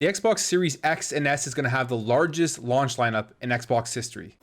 The Xbox Series X and S is going to have the largest launch lineup in Xbox history.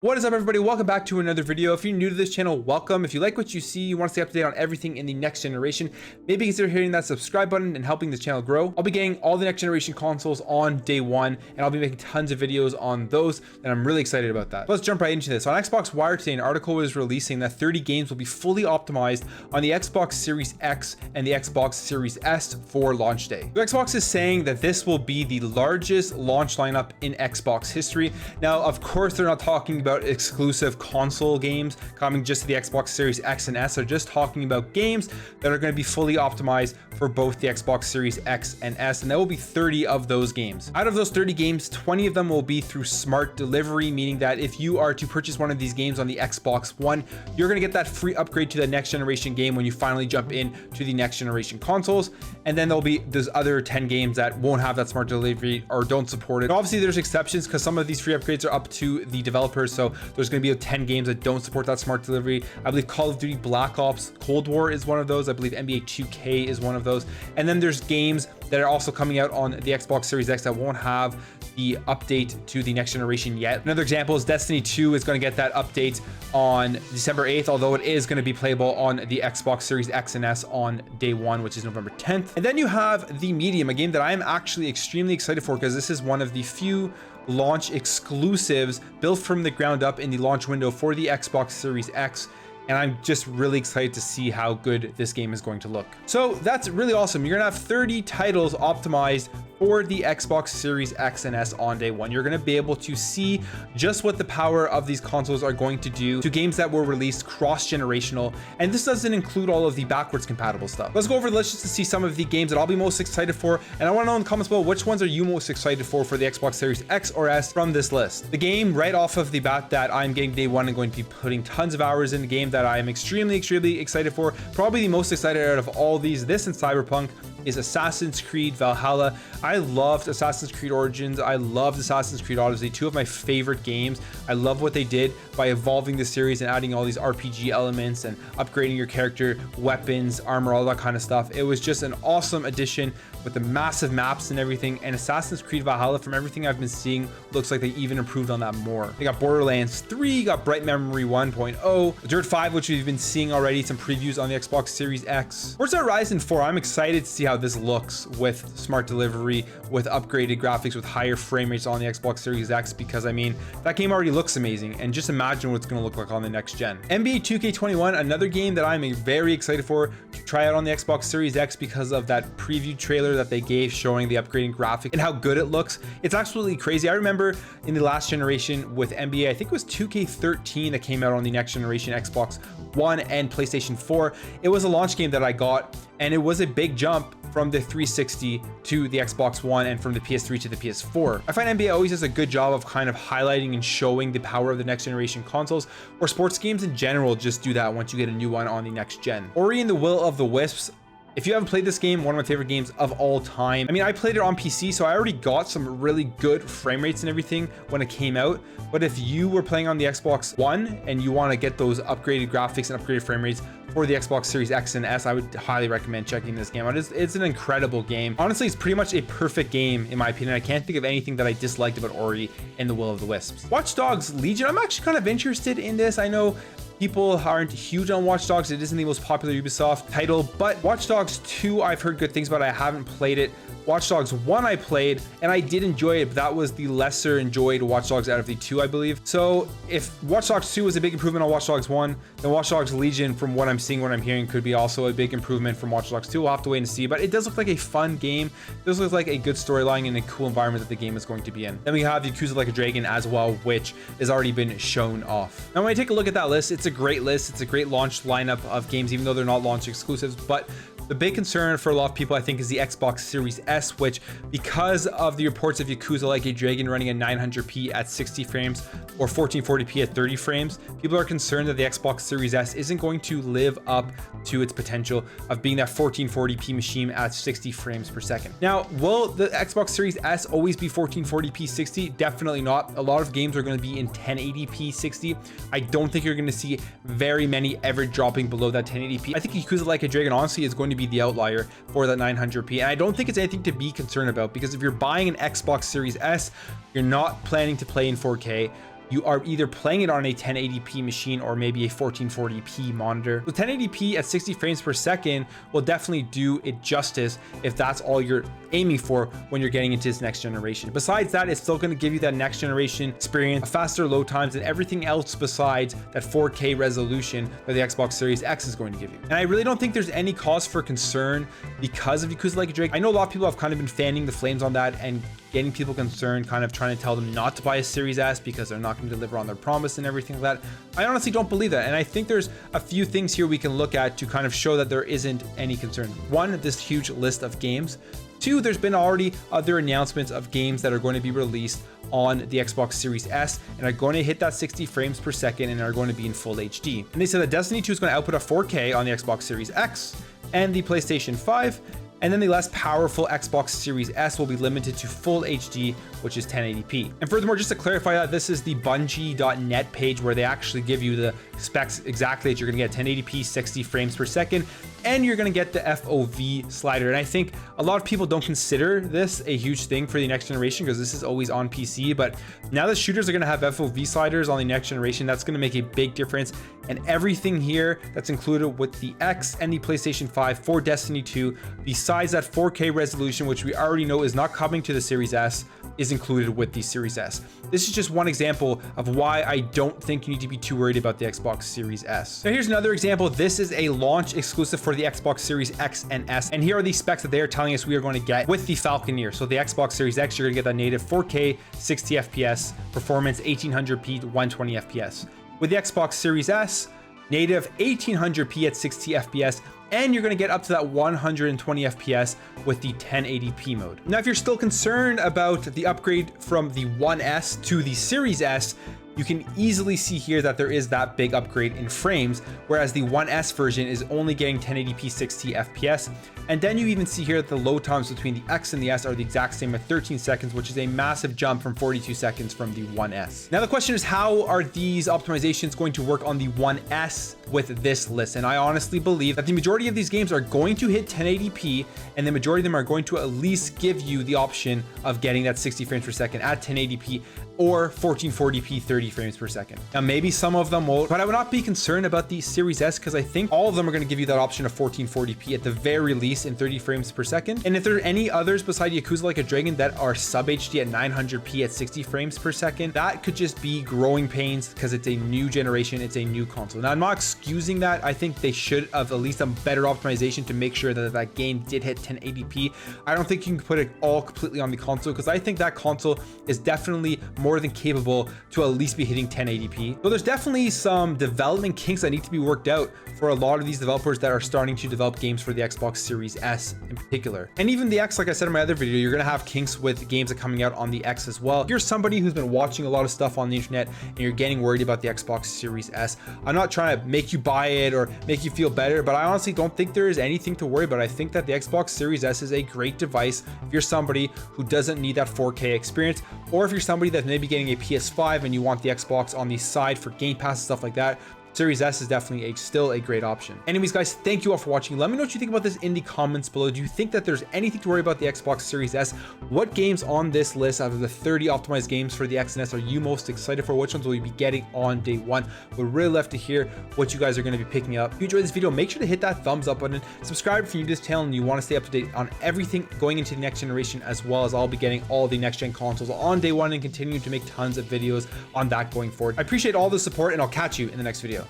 What is up, everybody? Welcome back to another video. If you're new to this channel, welcome. If you like what you see, you want to stay up to date on everything in the next generation, maybe consider hitting that subscribe button and helping this channel grow. I'll be getting all the next generation consoles on day one, and I'll be making tons of videos on those, and I'm really excited about that. Let's jump right into this. On Xbox Wire today, an article was releasing that 30 games will be fully optimized on the Xbox Series X and the Xbox Series S for launch day. So Xbox is saying that this will be the largest launch lineup in Xbox history. Now, of course, they're not talking about exclusive console games coming just to the Xbox Series X and S. They're just talking about games that are going to be fully optimized for both the Xbox Series X and S, and there will be 30 of those games. Out of those 30 games, 20 of them will be through smart delivery, meaning that if you are to purchase one of these games on the Xbox One, you're going to get that free upgrade to the next generation game when you finally jump in to the next generation consoles. And then there'll be those other 10 games that won't have that smart delivery or don't support it. And obviously there's exceptions because some of these free upgrades are up to the developers, so there's going to be 10 games that don't support that smart delivery. I believe Call of Duty Black Ops Cold War is one of those. I believe NBA 2K is one of those. And then there's games that are also coming out on the Xbox Series X that won't have the update to the next generation yet. Another example is Destiny 2 is going to get that update on December 8th, although it is going to be playable on the Xbox Series X and S on day one, which is November 10th. And then you have The Medium, a game that I am actually extremely excited for because this is one of the few launch exclusives built from the ground up in the launch window for the Xbox Series X. And I'm just really excited to see how good this game is going to look. So that's really awesome. You're gonna have 30 titles optimized for the Xbox Series X and S on day one. You're gonna be able to see just what the power of these consoles are going to do to games that were released cross-generational. And this doesn't include all of the backwards compatible stuff. Let's go over the list just to see some of the games that I'll be most excited for. And I wanna know in the comments below, which ones are you most excited for the Xbox Series X or S from this list? The game right off of the bat that I'm getting day one and going to be putting tons of hours in the game that I am extremely excited for, probably the most excited out of all these, this and Cyberpunk, is Assassin's Creed Valhalla. I loved Assassin's Creed Origins. I loved Assassin's Creed Odyssey, two of my favorite games. I love what they did by evolving the series and adding all these RPG elements and upgrading your character, weapons, armor, all that kind of stuff. It was just an awesome addition with the massive maps and everything. And Assassin's Creed Valhalla, from everything I've been seeing, looks like they even improved on that more. They got Borderlands 3, got Bright Memory 1.0, Dirt 5, which we've been seeing already, some previews on the Xbox Series X. Forza Horizon 4, I'm excited to see how this looks with smart delivery, with upgraded graphics, with higher frame rates on the Xbox Series X, because I mean, that game already looks amazing, and just imagine what it's going to look like on the next gen. NBA 2K21, another game that I'm very excited for to try out on the Xbox Series X because of that preview trailer that they gave showing the upgrading graphic and how good it looks. It's absolutely crazy. I remember in the last generation with NBA, I think it was 2K13 that came out on the next generation Xbox One and PlayStation 4. It was a launch game that I got, and it was a big jump from the 360 to the Xbox One and from the PS3 to the PS4. I find NBA always does a good job of kind of highlighting and showing the power of the next generation consoles, or sports games in general just do that once you get a new one on the next gen. Ori and the Will of the Wisps, if you haven't played this game, one of my favorite games of all time. I mean, I played it on PC, so I already got some really good frame rates and everything when it came out. But if you were playing on the Xbox One and you want to get those upgraded graphics and upgraded frame rates for the Xbox Series X and S, I would highly recommend checking this game out. It's an incredible game. Honestly, it's pretty much a perfect game in my opinion. I can't think of anything that I disliked about Ori and the Will of the Wisps. Watch Dogs Legion, I'm actually kind of interested in this. I know people aren't huge on Watch Dogs. It isn't the most popular Ubisoft title, but Watch Dogs 2, I've heard good things about. I haven't played it. Watch Dogs 1 I played, and I did enjoy it, but that was the lesser enjoyed Watch Dogs out of the two, I believe. So if Watch Dogs 2 was a big improvement on Watch Dogs 1, then Watch Dogs Legion, from what I'm seeing, what I'm hearing, could be also a big improvement from Watch Dogs 2. We'll have to wait and see, but it does look like a fun game. It does look like a good storyline and a cool environment that the game is going to be in. Then we have Yakuza Like a Dragon as well, which has already been shown off. Now, when I take a look at that list, it's a great list. It's a great launch lineup of games, even though they're not launch exclusives, but The big concern for a lot of people, I think, is the Xbox Series S, which, because of the reports of Yakuza Like a Dragon running at 900p at 60 frames or 1440p at 30 frames, people are concerned that the Xbox Series S isn't going to live up to its potential of being that 1440p machine at 60 frames per second. Now, will the Xbox Series S always be 1440p 60? Definitely not. A lot of games are going to be in 1080p 60. I don't think you're going to see very many ever dropping below that 1080p. I think Yakuza Like a Dragon honestly is going to be the outlier for that 900p, and I don't think it's anything to be concerned about, because if you're buying an Xbox Series S, you're not planning to play in 4K. You are either playing it on a 1080p machine or maybe a 1440p monitor. So 1080p at 60 frames per second will definitely do it justice if that's all you're aiming for when you're getting into this next generation. Besides that, it's still going to give you that next generation experience, faster load times, and everything else besides that 4K resolution that the Xbox Series X is going to give you. And I really don't think there's any cause for concern because of Yakuza Like a Dragon. I know a lot of people have kind of been fanning the flames on that and getting people concerned, kind of trying to tell them not to buy a Series S because they're not going to deliver on their promise and everything like that. I honestly don't believe that. And I think there's a few things here we can look at to kind of show that there isn't any concern. One, this huge list of games. Two, there's been already other announcements of games that are going to be released on the Xbox Series S and are going to hit that 60 frames per second and are going to be in full HD. And they said that Destiny 2 is going to output a 4K on the Xbox Series X and the PlayStation 5. And then the less powerful Xbox Series S will be limited to full HD, which is 1080p. And furthermore, just to clarify that, this is the Bungie.net page where they actually give you the specs exactly that you're gonna get 1080p, 60 frames per second, and you're gonna get the FOV slider. And I think a lot of people don't consider this a huge thing for the next generation because this is always on PC, but now that shooters are gonna have FOV sliders on the next generation, that's gonna make a big difference. And everything here that's included with the X and the PlayStation 5 for Destiny 2, besides that 4K resolution, which we already know is not coming to the Series S, is included with the Series S. This is just one example of why I don't think you need to be too worried about the Xbox Series S. Now here's another example. This is a launch exclusive for the Xbox Series X and S, and here are the specs that they are telling us we are going to get with the Falconeer. So the Xbox Series X, you're gonna get that native 4K 60 FPS performance, 1800p to 120 FPS. With the Xbox Series S, native 1800p at 60 FPS, and you're going to get up to that 120 FPS with the 1080p mode. Now, if you're still concerned about the upgrade from the 1S to the Series S, you can easily see here that there is that big upgrade in frames, whereas the 1S version is only getting 1080p 60 FPS. And then you even see here that the load times between the X and the S are the exact same at 13 seconds, which is a massive jump from 42 seconds from the 1S. Now the question is, how are these optimizations going to work on the 1S with this list? And I honestly believe that the majority of these games are going to hit 1080p, and the majority of them are going to at least give you the option of getting that 60 frames per second at 1080p or 1440p 30 frames per second. Now maybe some of them won't, but I would not be concerned about the Series S because I think all of them are going to give you that option of 1440p at the very least in 30 frames per second. And if there are any others beside Yakuza Like a Dragon that are sub HD at 900p at 60 frames per second, that could just be growing pains because it's a new generation, it's a new console. Now I'm not excusing that. I think they should have at least a better optimization to make sure that that game did hit 1080p. I don't think you can put it all completely on the console because I think that console is definitely more than capable to at least be hitting 1080p. So there's definitely some development kinks that need to be worked out for a lot of these developers that are starting to develop games for the Xbox Series S in particular. And even the X, like I said in my other video, you're gonna have kinks with games that are coming out on the X as well. If you're somebody who's been watching a lot of stuff on the internet and you're getting worried about the Xbox Series S, I'm not trying to make you buy it or make you feel better, but I honestly don't think there is anything to worry about. I think that the Xbox Series S is a great device if you're somebody who doesn't need that 4K experience, or if you're somebody that's maybe getting a PS5 and you want the Xbox on the side for Game Pass and stuff like that. Series S is definitely still a great option. Anyways, guys, thank you all for watching. Let me know what you think about this in the comments below. Do you think that there's anything to worry about the Xbox Series S? What games on this list out of the 30 optimized games for the X and S are you most excited for? Which ones will you be getting on day one? Would really love to hear what you guys are going to be picking up. If you enjoyed this video, make sure to hit that thumbs up button. Subscribe if you're new to this channel and you want to stay up to date on everything going into the next generation, as well as I'll be getting all the next gen consoles on day one and continuing to make tons of videos on that going forward. I appreciate all the support and I'll catch you in the next video.